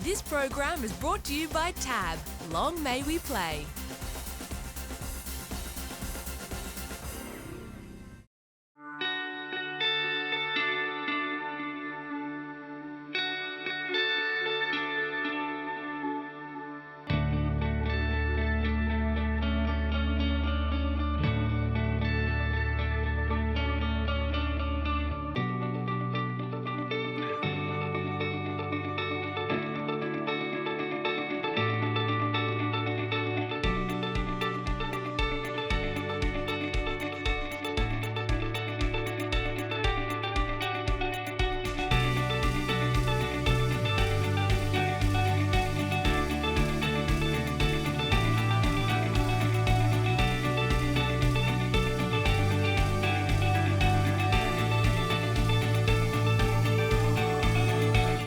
This program is brought to you by Tab. Long may we play.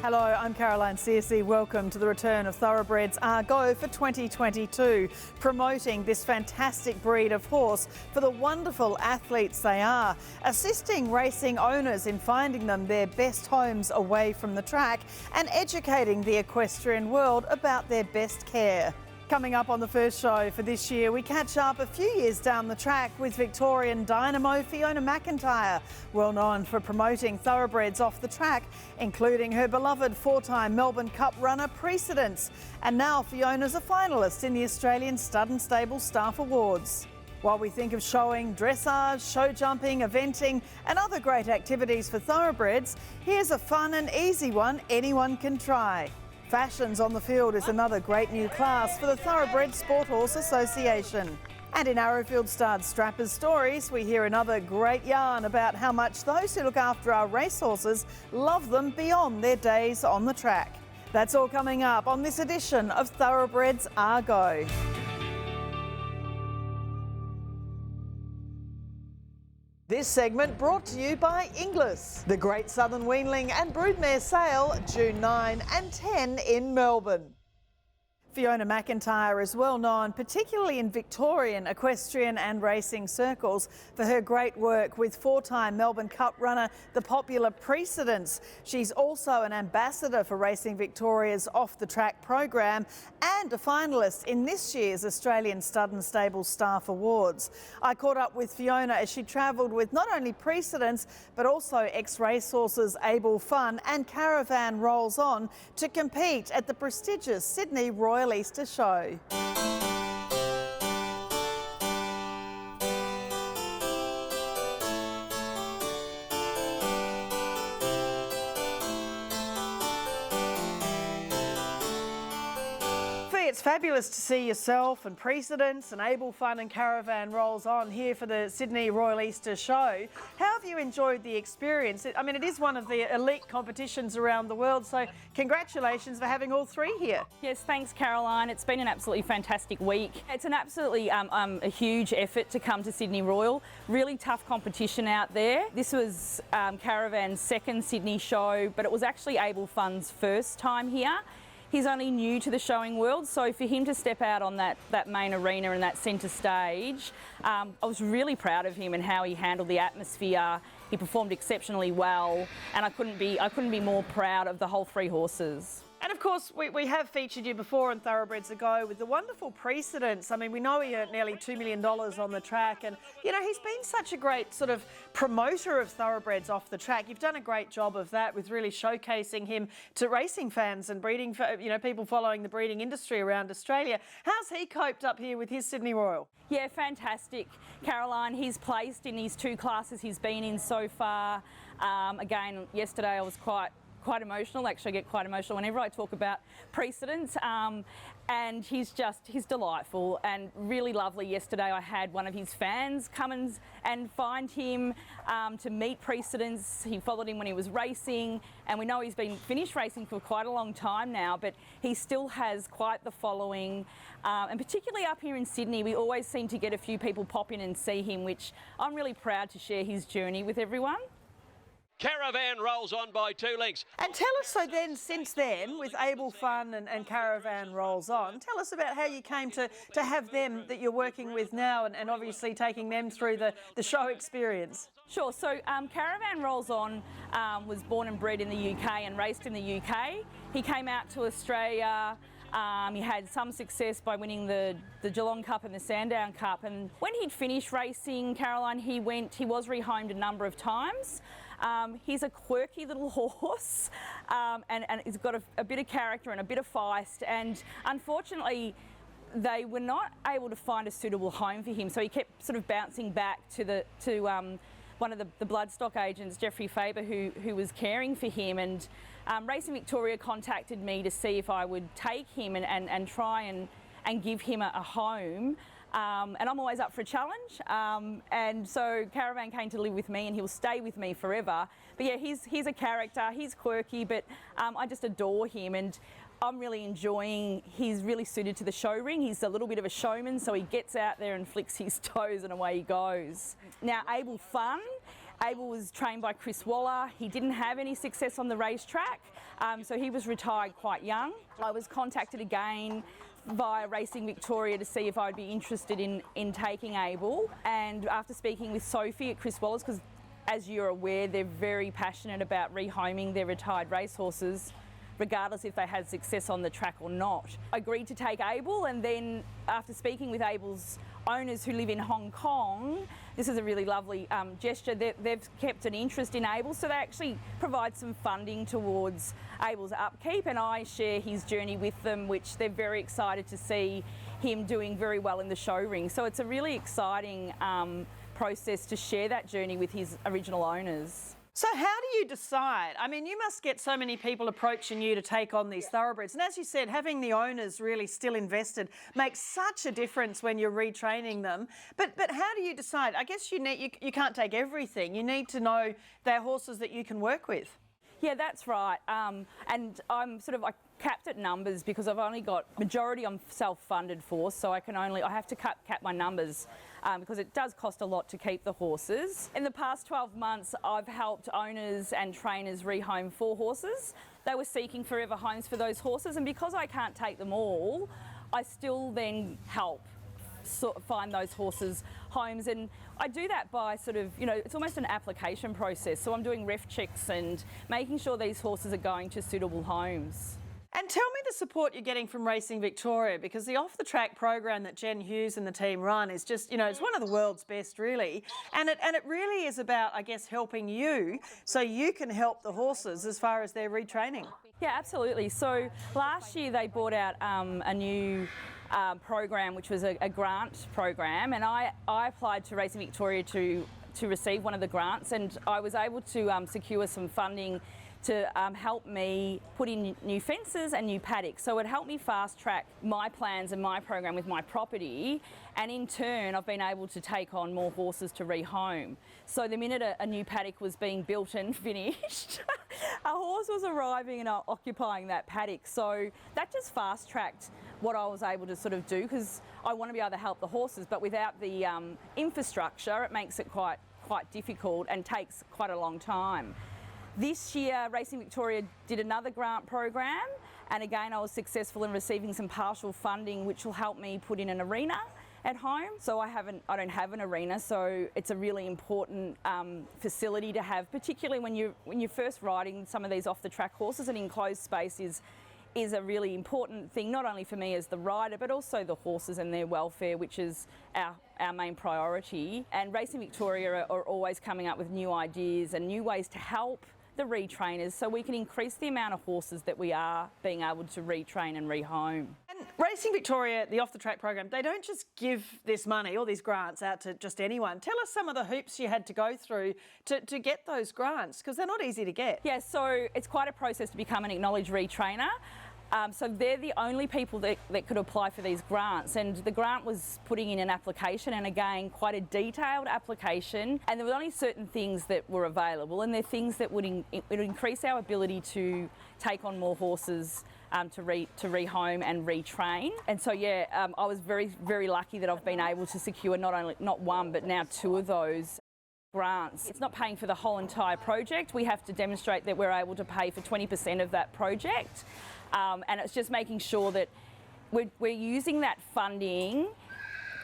Hello, I'm Caroline Searcy. Welcome to the return of Thoroughbreds Are Go for 2022, promoting this fantastic breed of horse for the wonderful athletes they are, assisting racing owners in finding them their best homes away from the track and educating the equestrian world about their best care. Coming up on the first show for this year, we catch up a few years down the track with Victorian dynamo Fiona McIntyre, well known for promoting thoroughbreds off the track, including her beloved four-time Melbourne Cup runner Precedence. And now Fiona's a finalist in the Australian Stud and Stable Staff Awards. While we think of showing, dressage, show jumping, eventing and other great activities for thoroughbreds, here's a fun and easy one anyone can try. Fashions on the Field is another great new class for the Thoroughbred Sport Horse Association. And in Arrowfield Stud Strappers Stories, we hear another great yarn about how much those who look after our racehorses love them beyond their days on the track. That's all coming up on this edition of Thoroughbreds Are Go. This segment brought to you by Inglis, the Great Southern Weanling and Broodmare Sale, June 9 and 10 in Melbourne. Fiona McIntyre is well known, particularly in Victorian equestrian and racing circles, for her great work with four-time Melbourne Cup runner, the popular Precedence. She's also an ambassador for Racing Victoria's off-the-track program and a finalist in this year's Australian Stud and Stable Staff Awards. I caught up with Fiona as she travelled with not only Precedence, but also ex-racehorses Able Fun and Caravan Rolls On to compete at the prestigious Sydney Royal Easter Show. It's fabulous to see yourself and Precedence and Able Fun and Caravan Rolls On here for the Sydney Royal Easter Show. How have you enjoyed the experience? I mean, it is one of the elite competitions around the world, so congratulations for having all three here. Yes, thanks Caroline. It's been an absolutely fantastic week. It's an absolutely a huge effort to come to Sydney Royal. Really tough competition out there. This was Caravan's second Sydney show, but it was actually Able Fun's first time here. He's only new to the showing world, so for him to step out on that main arena and that centre stage, I was really proud of him and how he handled the atmosphere. He performed exceptionally well, and I couldn't be more proud of the whole three horses. And of course, we have featured you before on Thoroughbreds A Go with the wonderful Precedence. I mean, we know he earned nearly $2 million on the track, and you know, he's been such a great sort of promoter of thoroughbreds off the track. You've done a great job of that with really showcasing him to racing fans and breeding, people following the breeding industry around Australia. How's he coped up here with his Sydney Royal? Yeah, fantastic, Caroline. He's placed in these two classes he's been in so far. Again, yesterday I was quite emotional. Actually, I get quite emotional whenever I talk about Precedence. And he's delightful and really lovely. Yesterday I had one of his fans come and find him to meet Precedence. He followed him when he was racing, and we know he's been finished racing for quite a long time now, but he still has quite the following. And particularly up here in Sydney, we always seem to get a few people pop in and see him, which I'm really proud to share his journey with everyone. Caravan rolls on by 2 lengths. And tell us, so then, since then, with Able Fun and Caravan Rolls On, tell us about how you came to have them that you're working with now and obviously taking them through the show experience. Sure, so Caravan Rolls On was born and bred in the UK and raced in the UK. He came out to Australia. He had some success by winning the Geelong Cup and the Sandown Cup, and when he'd finished racing, Caroline, he was rehomed a number of times. He's a quirky little horse, and he's got a bit of character and a bit of feist, and unfortunately they were not able to find a suitable home for him, so he kept sort of bouncing back to one of the bloodstock agents, Jeffrey Faber, who was caring for him, and Racing Victoria contacted me to see if I would take him and try and give him a home. And I'm always up for a challenge. And so Caravan came to live with me, and he'll stay with me forever. But yeah, he's a character, he's quirky, but I just adore him, and I'm really enjoying, he's really suited to the show ring. He's a little bit of a showman, so he gets out there and flicks his toes and away he goes. Now, Abel Fun. Abel was trained by Chris Waller. He didn't have any success on the racetrack, so he was retired quite young. I was contacted again via Racing Victoria to see if I'd be interested in taking Abel, and after speaking with Sophie at Chris Waller's, because as you're aware, they're very passionate about rehoming their retired racehorses, regardless if they had success on the track or not. I agreed to take Abel, and then after speaking with Abel's owners who live in Hong Kong, this is a really lovely gesture. They've kept an interest in Abel, so they actually provide some funding towards Abel's upkeep, and I share his journey with them, which they're very excited to see him doing very well in the show ring. So it's a really exciting process to share that journey with his original owners. So how do you decide? I mean, you must get so many people approaching you to take on these thoroughbreds. And as you said, having the owners really still invested makes such a difference when you're retraining them. But how do you decide? I guess you can't take everything. You need to know they're horses that you can work with. Yeah, that's right. And I'm I capped at numbers because I've only got majority I'm self-funded for, so I have to cap my numbers because it does cost a lot to keep the horses. In the past 12 months, I've helped owners and trainers rehome 4 horses. They were seeking forever homes for those horses, and because I can't take them all, I still then help find those horses homes, and I do that by it's almost an application process. So I'm doing ref checks and making sure these horses are going to suitable homes. And tell me the support you're getting from Racing Victoria, because the off-the-track program that Jen Hughes and the team run is just, it's one of the world's best, really. And it really is about, I guess, helping you so you can help the horses as far as their retraining. Yeah, absolutely. So last year they brought out a new program, which was a grant program, and I applied to Racing Victoria to receive one of the grants, and I was able to secure some funding to help me put in new fences and new paddocks. So it helped me fast track my plans and my program with my property, and in turn I've been able to take on more horses to rehome. So the minute a new paddock was being built and finished, a horse was arriving and occupying that paddock. So that just fast tracked what I was able to do, because I want to be able to help the horses, but without the infrastructure it makes it quite difficult and takes quite a long time. This year, Racing Victoria did another grant program, and again I was successful in receiving some partial funding, which will help me put in an arena at home. So I don't have an arena, so it's a really important facility to have, particularly when you're first riding some of these off-the-track horses. An enclosed space is a really important thing, not only for me as the rider, but also the horses and their welfare, which is our main priority. And Racing Victoria are always coming up with new ideas and new ways to help the retrainers, so we can increase the amount of horses that we are being able to retrain and rehome. And Racing Victoria, the off-the-track program, they don't just give this money or these grants out to just anyone. Tell us some of the hoops you had to go through to get those grants, because they're not easy to get. Yeah, so it's quite a process to become an acknowledged retrainer. So they're the only people that could apply for these grants, and the grant was putting in an application, and again quite a detailed application, and there were only certain things that were available, and they're things that would increase our ability to take on more horses to rehome and retrain. And so yeah, I was very, very lucky that I've been able to secure not one but now 2 of those grants. It's not paying for the whole entire project. We have to demonstrate that we're able to pay for 20% of that project. And it's just making sure that we're using that funding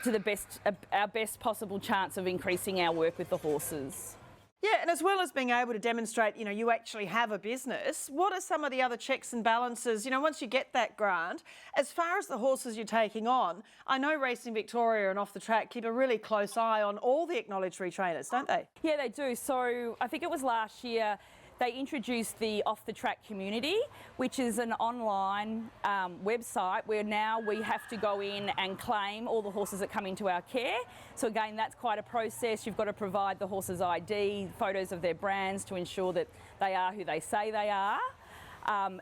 to our best possible chance of increasing our work with the horses. Yeah, and as well as being able to demonstrate, you actually have a business, what are some of the other checks and balances, once you get that grant? As far as the horses you're taking on, I know Racing Victoria and Off the Track keep a really close eye on all the acknowledged retrainers, don't they? Yeah, they do. So I think it was last year they introduced the Off the Track community, which is an online website where now we have to go in and claim all the horses that come into our care. So again, that's quite a process. You've got to provide the horse's ID, photos of their brands to ensure that they are who they say they are.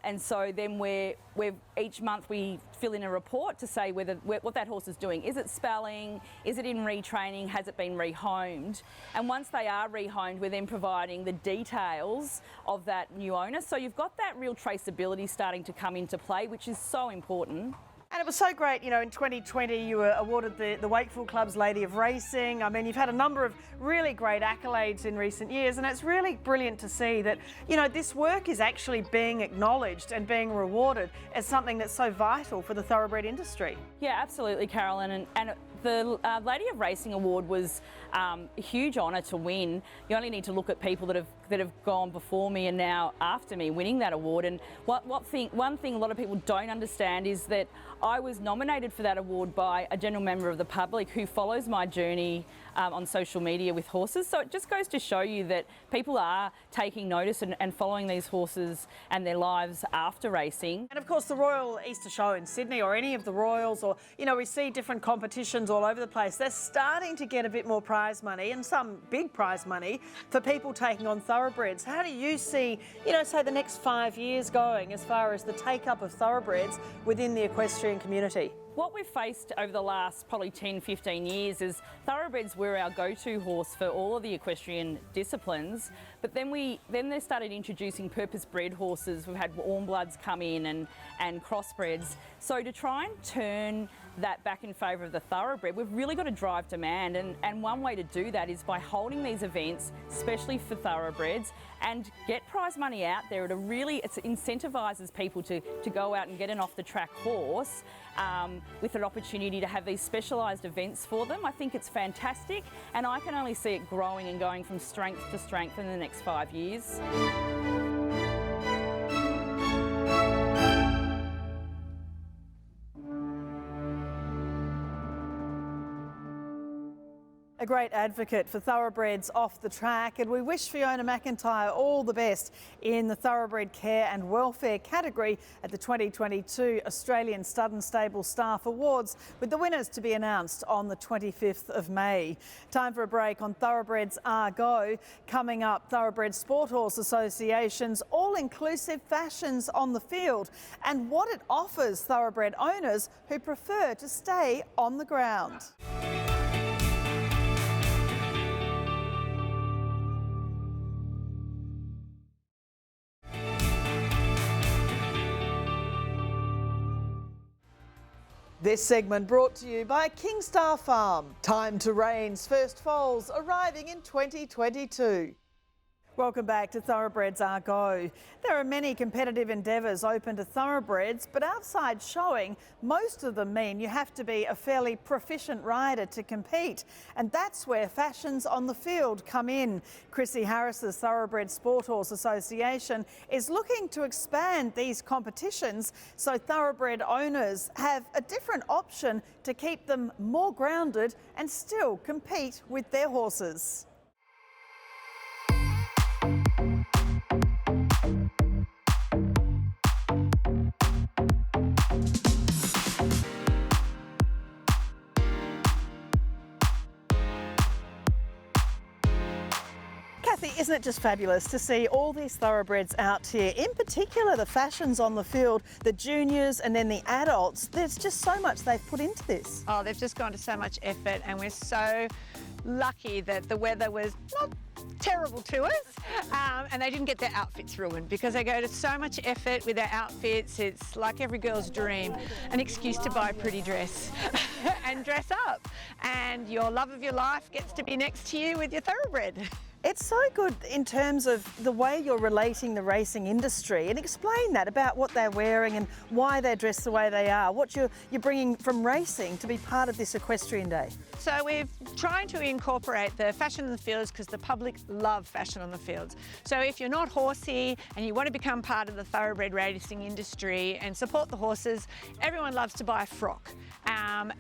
And so then each month we fill in a report to say what that horse is doing. Is it spelling? Is it in retraining? Has it been rehomed? And once they are rehomed, we're then providing the details of that new owner. So you've got that real traceability starting to come into play, which is so important. And it was so great, in 2020 you were awarded the Wakefield Club's Lady of Racing. I mean, you've had a number of really great accolades in recent years, and it's really brilliant to see that, this work is actually being acknowledged and being rewarded as something that's so vital for the thoroughbred industry. Yeah, absolutely, Carolyn. And the Lady of Racing Award was a huge honour to win. You only need to look at people that have gone before me and now after me winning that award. And one thing a lot of people don't understand is that I was nominated for that award by a general member of the public who follows my journey on social media with horses. So it just goes to show you that people are taking notice and following these horses and their lives after racing. And of course the Royal Easter Show in Sydney, or any of the Royals, or we see different competitions all over the place. They're starting to get a bit more prize money, and some big prize money for people taking on thoroughbreds. How do you see, say the next 5 years going as far as the take-up of thoroughbreds within the equestrian community? What we've faced over the last probably 10, 15 years is thoroughbreds were our go-to horse for all of the equestrian disciplines, but then they started introducing purpose-bred horses. We've had warm bloods come in and crossbreds. So to try and turn that back in favour of the thoroughbred, we've really got to drive demand, and one way to do that is by holding these events, especially for thoroughbreds, and get prize money out there. It incentivises people to go out and get an off-the-track horse with an opportunity to have these specialised events for them. I think it's fantastic, and I can only see it growing and going from strength to strength in the next 5 years. A great advocate for thoroughbreds off the track, and we wish Fiona McIntyre all the best in the Thoroughbred Care and Welfare category at the 2022 Australian Stud and Stable Staff Awards, with the winners to be announced on the 25th of May. Time for a break on Thoroughbreds Are Go. Coming up, Thoroughbred Sport Horse Association's all-inclusive fashions on the field and what it offers thoroughbred owners who prefer to stay on the ground. This segment brought to you by Kingstar Farm. Time to Reign's first foals arriving in 2022. Welcome back to Thoroughbreds Are Go. There are many competitive endeavours open to thoroughbreds, but outside showing, most of them mean you have to be a fairly proficient rider to compete. And that's where fashions on the field come in. Chrissy Harris's Thoroughbred Sport Horse Association is looking to expand these competitions so thoroughbred owners have a different option to keep them more grounded and still compete with their horses. Isn't it just fabulous to see all these thoroughbreds out here, in particular the fashions on the field, the juniors and then the adults? There's just so much they've put into this. Oh, they've just gone to so much effort, and we're so lucky that the weather was not terrible to us and they didn't get their outfits ruined, because they go to so much effort with their outfits. It's like every girl's dream, an excuse to buy a pretty dress and dress up, and your love of your life gets to be next to you with your thoroughbred. It's so good in terms of the way you're relating the racing industry, and explain that about what they're wearing and why they're dressed the way they are, what you're bringing from racing to be part of this equestrian day. So we're trying to incorporate the fashion in the fields because the public love fashion on the fields. So if you're not horsey and you want to become part of the thoroughbred racing industry and support the horses, everyone loves to buy a frock.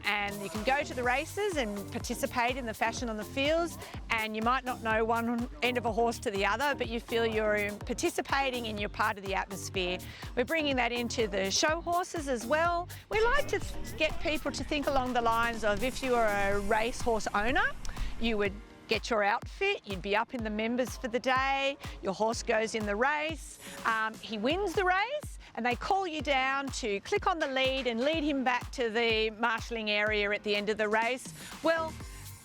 And you can go to the races and participate in the fashion on the fields, and you might not know one end of a horse to the other, but you feel you're participating and you're part of the atmosphere. We're bringing that into the show horses as well. We like to get people to think along the lines of, if you are a racehorse owner, you would get your outfit, you'd be up in the members for the day, your horse goes in the race, he wins the race, and they call you down to click on the lead and lead him back to the marshalling area at the end of the race. Well,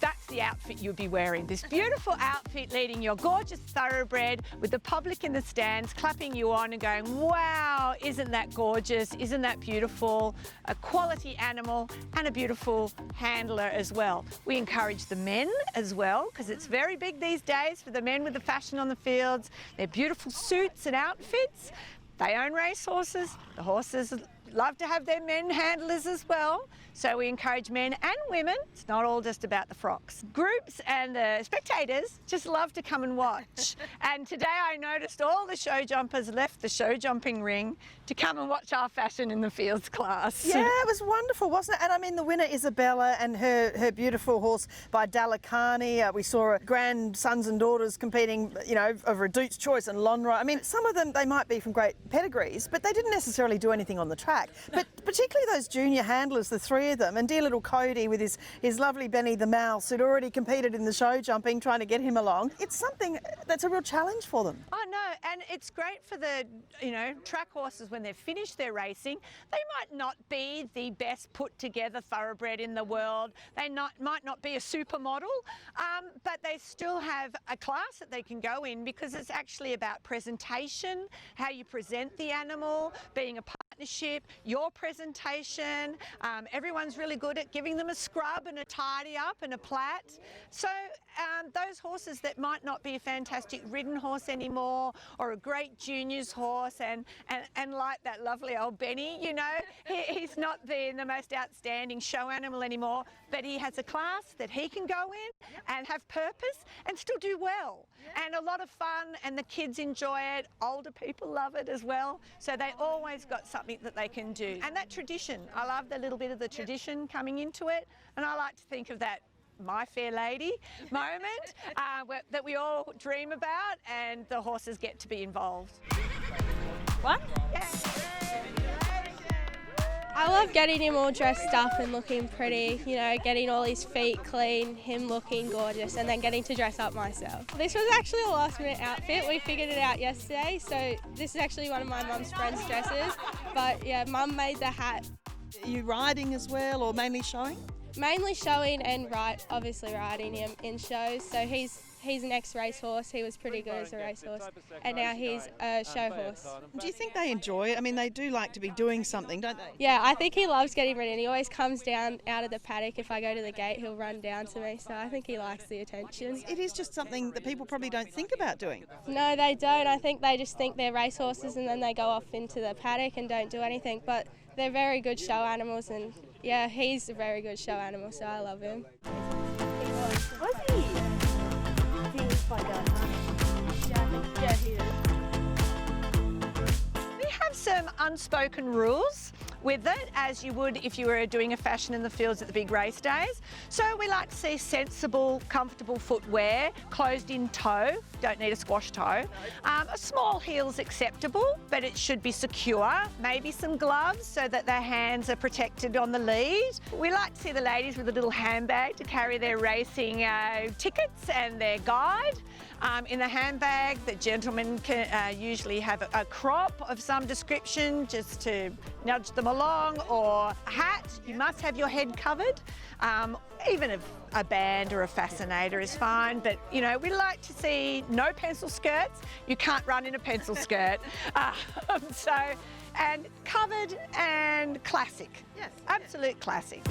that's the outfit you'll be wearing. This beautiful outfit leading your gorgeous thoroughbred with the public in the stands clapping you on and going, wow, isn't that gorgeous? Isn't that beautiful? A quality animal and a beautiful handler as well. We encourage the men as well, because it's very big these days for the men with the fashion on the fields. Their beautiful suits and outfits. They own racehorses. The horses love to have their men handlers as well. So we encourage men and women. It's not all just about the frocks. Groups and the spectators just love to come and watch. And today I noticed all the show jumpers left the show jumping ring to come and watch our fashion in the fields class. Yeah, it was wonderful, wasn't it? And I mean, the winner, Isabella, and her beautiful horse by Dalakani. We saw grandsons and daughters competing, you know, over a Duke's Choice and Lonra. I mean, some of them, they might be from great pedigrees, but they didn't necessarily do anything on the track. But particularly those junior handlers, the three of them, and dear little Cody with his lovely Benny the Mouse, who'd already competed in the show jumping, trying to get him along. It's something that's a real challenge for them. Oh no, and it's great for the, you know, track horses when they've finished their racing. They might not be the best put together thoroughbred in the world. They might not be a supermodel, but they still have a class that they can go in, because it's actually about presentation, how you present the animal, being a partnership, your presentation. Everyone's really good at giving them a scrub and a tidy up and a plait. So those horses that might not be a fantastic ridden horse anymore, or a great juniors horse, and like that lovely old Benny, you know, he's not the most outstanding show animal anymore, but he has a class that he can go in and have purpose and still do well. And a lot of fun, and the kids enjoy it, older people love it as well, so they always got something that they can do. And that tradition, I love the little bit of the tradition coming into it, and I like to think of that My Fair Lady moment that we all dream about, and the horses get to be involved. What? Yeah. I love getting him all dressed up and looking pretty, you know, getting all his feet clean, him looking gorgeous, and then getting to dress up myself. This was actually a last minute outfit. We figured it out yesterday, so this is actually one of my mum's friend's dresses, but yeah, mum made the hat. Are you riding as well, or mainly showing? Mainly showing and obviously riding him in shows, so he's an ex-racehorse. He was pretty good as a racehorse, and now he's a show horse. Do you think they enjoy it? I mean, they do like to be doing something, don't they? Yeah, I think he loves getting ridden. He always comes down out of the paddock. If I go to the gate, he'll run down to me, so I think he likes the attention. It is just something that people probably don't think about doing. No, they don't. I think they just think they're racehorses, and then they go off into the paddock and don't do anything, but they're very good show animals, and yeah, he's a very good show animal, so I love him. Was he? He was quite good, Yeah, he is. We have some unspoken rules with it, as you would if you were doing a fashion in the fields at the big race days. So we like to see sensible, comfortable footwear, closed in toe, don't need a squash toe. A small heel's acceptable, but it should be secure. Maybe some gloves so that their hands are protected on the lead. We like to see the ladies with a little handbag to carry their racing tickets and their guide. In the handbag, the gentlemen can usually have a crop of some description just to nudge them along, or a hat. You must have your head covered. Even a band or a fascinator is fine, but you know, we like to see no pencil skirts. You can't run in a pencil skirt. And covered and classic. Yes. Absolute classic.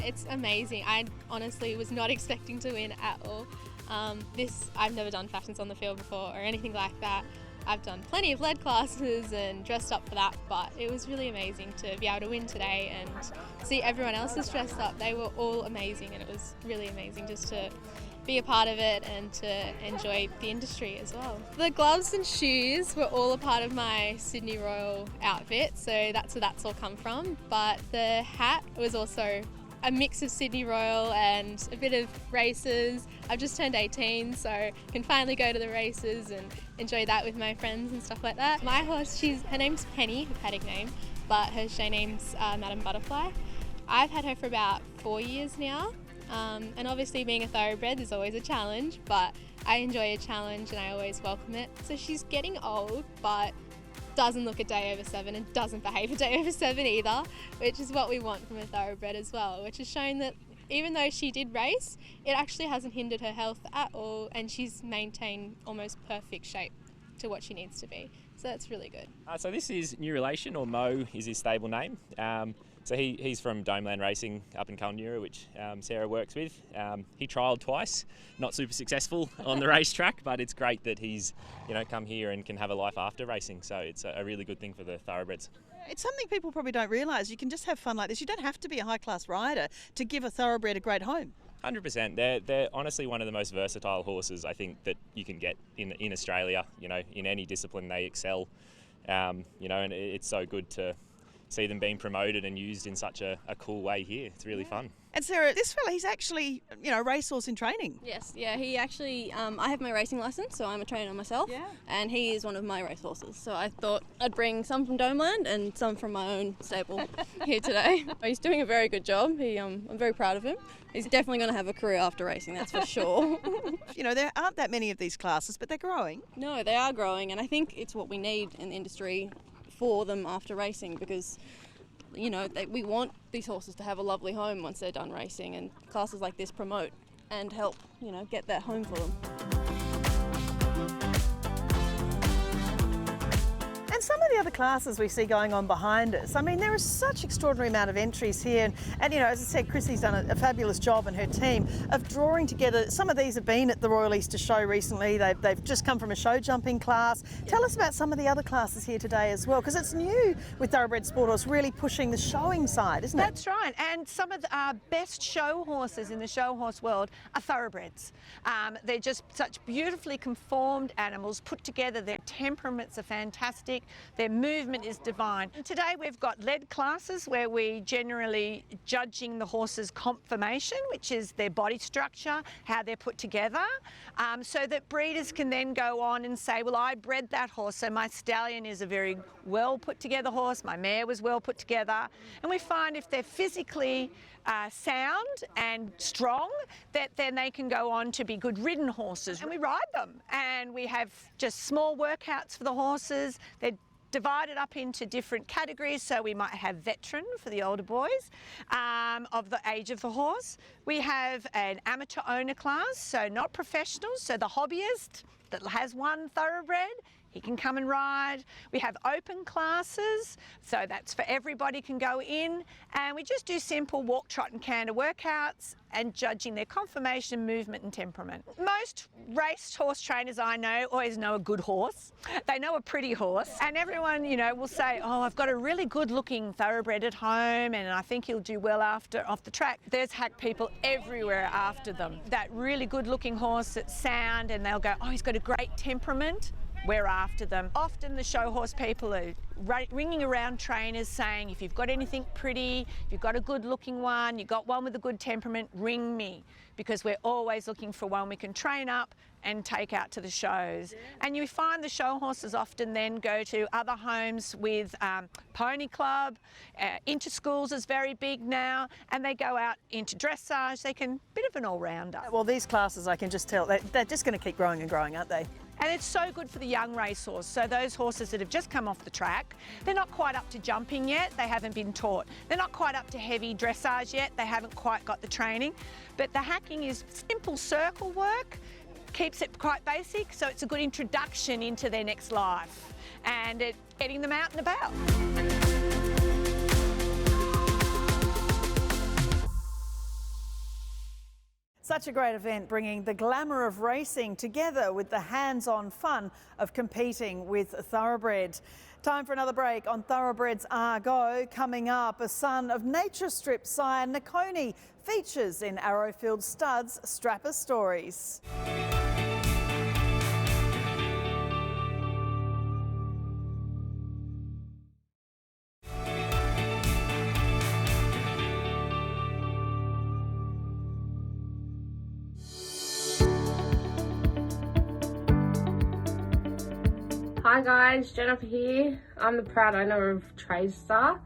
it's amazing. I honestly was not expecting to win at all. I've never done fashions on the field before or anything like that. I've done plenty of lead classes and dressed up for that, but it was really amazing to be able to win today and see everyone else is dressed up. They were all amazing, and it was really amazing just to be a part of it and to enjoy the industry as well. The gloves and shoes were all a part of my Sydney Royal outfit, so that's where that's all come from. But the hat was also a mix of Sydney Royal and a bit of races. I've just turned 18, so can finally go to the races and enjoy that with my friends and stuff like that. My horse, her name's Penny, her paddock name, but her show name's Madam Butterfly. I've had her for about 4 years now, and obviously being a thoroughbred is always a challenge, but I enjoy a challenge and I always welcome it. So she's getting old, but doesn't look a day over 7 and doesn't behave a day over 7 either, which is what we want from a thoroughbred as well, which has shown that even though she did race, it actually hasn't hindered her health at all, and she's maintained almost perfect shape to what she needs to be. So that's really good. So this is New Relation, or Mo is his stable name. So he's from Domeland Racing up in Kalnura, which Sarah works with. He trialled twice, not super successful on the racetrack, but it's great that he's come here and can have a life after racing. So it's a really good thing for the thoroughbreds. It's something people probably don't realise. You can just have fun like this. You don't have to be a high-class rider to give a thoroughbred a great home. 100%. They're honestly one of the most versatile horses I think that you can get in Australia. In any discipline they excel. And it's so good to see them being promoted and used in such a cool way here. It's really fun. And Sarah, this fella, he's actually, a racehorse in training. Yes, yeah, he actually, I have my racing licence, so I'm a trainer myself, and he is one of my racehorses. So I thought I'd bring some from Domeland and some from my own stable here today. He's doing a very good job. I'm very proud of him. He's definitely going to have a career after racing, that's for sure. There aren't that many of these classes, but they're growing. No, they are growing, and I think it's what we need in the industry for them after racing, because we want these horses to have a lovely home once they're done racing, and classes like this promote and help, get that home for them. And some of the other classes we see going on behind us, I mean, there is such extraordinary amount of entries here. And as I said, Chrissy's done a fabulous job, and her team, of drawing together. Some of these have been at the Royal Easter Show recently. They've just come from a show jumping class. Tell us about some of the other classes here today as well, because it's new with Thoroughbred Sport Horse really pushing the showing side, isn't it? That's right, and some of our best show horses in the show horse world are thoroughbreds. They're just such beautifully conformed animals, put together. Their temperaments are fantastic. Their movement is divine. And today we've got lead classes where we generally judging the horse's conformation, which is their body structure, how they're put together, so that breeders can then go on and say, well, I bred that horse, so my stallion is a very well put together horse, my mare was well put together. And we find if they're physically sound and strong, that then they can go on to be good ridden horses. And we ride them, and we have just small workouts for the horses. They're divided up into different categories, so we might have veteran for the older boys of the age of the horse. We have an amateur owner class, so not professionals, so the hobbyist that has one thoroughbred, he can come and ride. We have open classes, so that's for everybody can go in, and we just do simple walk, trot and canter workouts and judging their conformation, movement and temperament. Most race horse trainers I know always know a good horse. They know a pretty horse, and everyone, will say, oh, I've got a really good looking thoroughbred at home and I think he'll do well off the track. There's hack people everywhere after them. That really good looking horse that's sound, and they'll go, oh, he's got a great temperament. We're after them. Often the show horse people are ringing around trainers saying, if you've got anything pretty, if you've got a good looking one, you've got one with a good temperament, ring me, because we're always looking for one we can train up and take out to the shows. And you find the show horses often then go to other homes with pony club, inter-schools is very big now, and they go out into dressage. They can, bit of an all-rounder. Well, these classes, I can just tell, they're just going to keep growing and growing, aren't they? And it's so good for the young racehorse. So those horses that have just come off the track, they're not quite up to jumping yet, they haven't been taught. They're not quite up to heavy dressage yet, they haven't quite got the training. But the hacking is simple circle work, keeps it quite basic, so it's a good introduction into their next life and getting them out and about. Such a great event, bringing the glamour of racing together with the hands-on fun of competing with thoroughbred. Time for another break on Thoroughbreds Are Go. Coming up, a son of Nature Strip sire Nakoni features in Arrowfield Studs' Strapper Stories. Hi guys, Jennifer here. I'm the proud owner of TradeStar.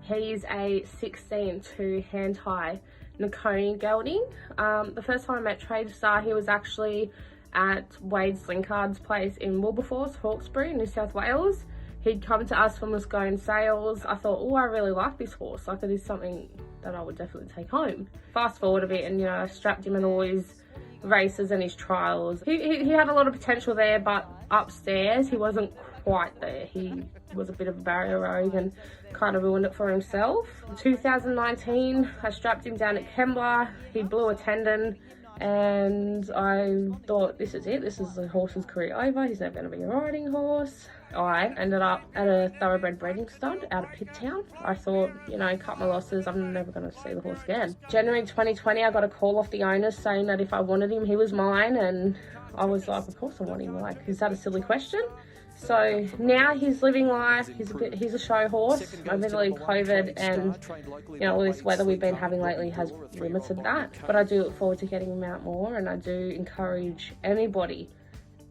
He's a 16-2 hand-high Nakoni gelding. The first time I met TradeStar, he was actually at Wade Slinkard's place in Wilberforce, Hawkesbury, New South Wales. He'd come to us from Muscone Sales. I thought, oh, I really like this horse. Like, it is something that I would definitely take home. Fast forward a bit and, you know, I strapped him in all his races and his trials. He had a lot of potential there, but upstairs he wasn't quite there. He was a bit of a barrier rogue and kind of ruined it for himself. In 2019, I strapped him down at Kembla. He blew a tendon and I thought, this is it. This is the horse's career over. He's never going to be a riding horse. I ended up at a thoroughbred breeding stud out of Pitttown. I thought, you know, cut my losses, I'm never going to see the horse again. January 2020, I got a call off the owners saying that if I wanted him, he was mine, and I was like, of course I want him. Like, is that a silly question? So now he's living life. He's a show horse. Admittedly, COVID and, you know, all this weather we've been having lately has limited that. But I do look forward to getting him out more, and I do encourage anybody,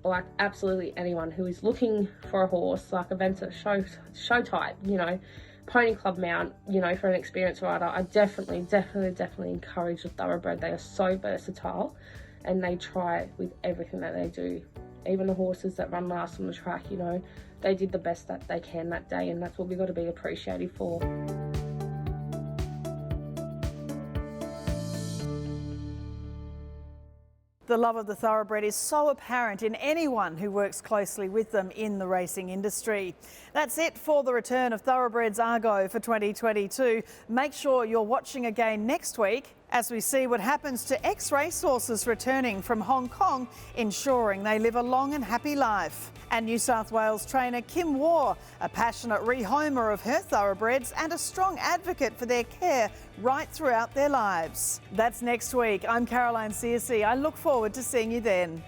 like absolutely anyone who is looking for a horse, like a Venter show type, you know, pony club mount, you know, for an experienced rider, I definitely encourage the thoroughbred. They are so versatile and they try with everything that they do. Even the horses that run last on the track, you know, they did the best that they can that day, and that's what we've got to be appreciative for. The love of the thoroughbred is so apparent in anyone who works closely with them in the racing industry. That's it for the return of Thoroughbreds Are Go for 2022. Make sure you're watching again next week as we see what happens to ex-racehorses returning from Hong Kong, ensuring they live a long and happy life. And New South Wales trainer Kim Waugh, a passionate rehomer of her thoroughbreds and a strong advocate for their care right throughout their lives. That's next week. I'm Caroline Searcy. I look forward to seeing you then.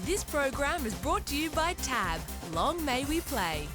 This program is brought to you by TAB. Long may we play.